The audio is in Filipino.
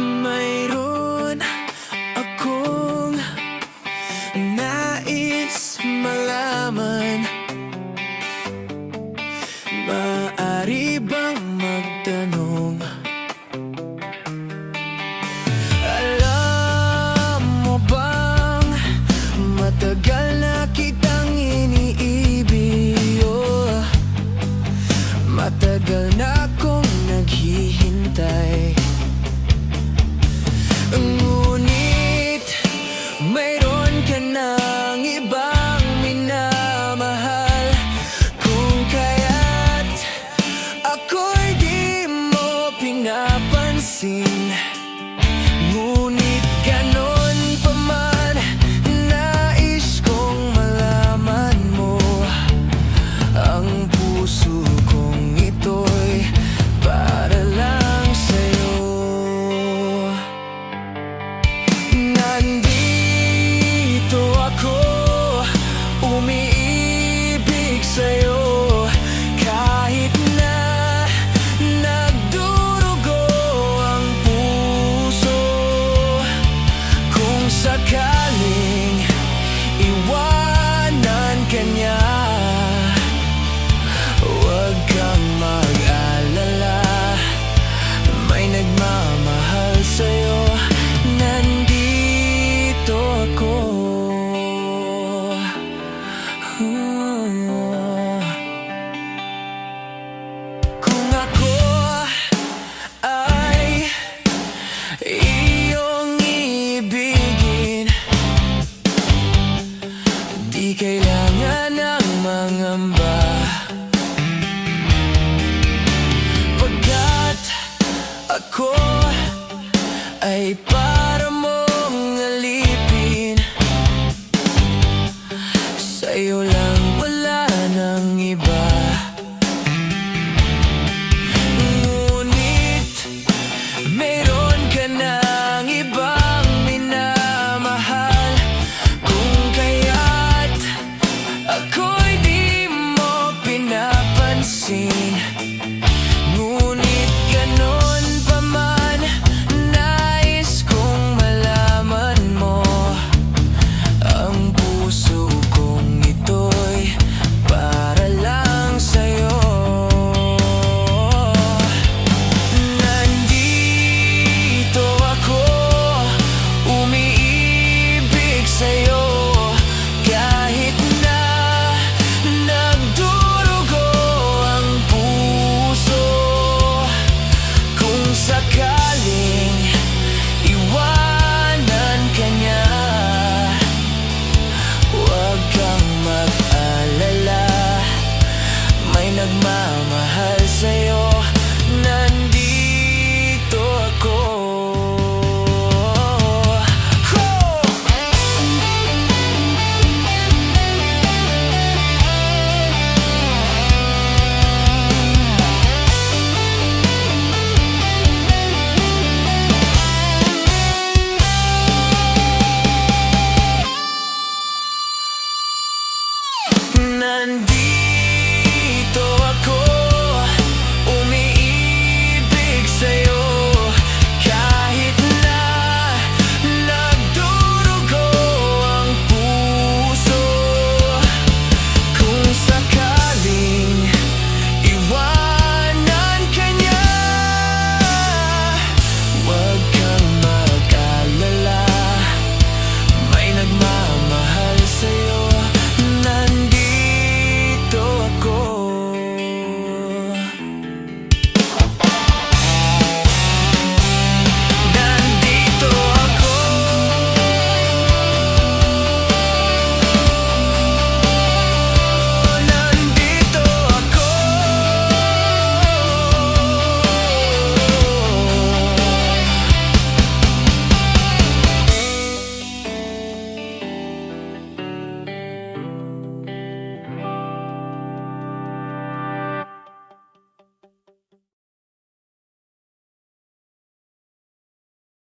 Mayroon akong nais malaman. Maaari bang magtanong? Alam mo bang matagal na kitang iniibig? Matagal na akong naghihintay. Ngunit mayroon ka ng ibang minamahal. Kung kaya't ako'y di mo pinapansin. Ngunit ganon pa man, nais kong malaman mo. Ang puso kong ito'y para lang sa'yo. Nandito ako, umiibig sa'yo. Kahit na nagdurugo ang puso. Kung sakaling iwanan ka niya, huwag kang mag-alala. May nagmamahal sa'yo. Nandito ako. Kung ako ay iyong ibigin, di kailangan ng mangamba. Pagkat ako ay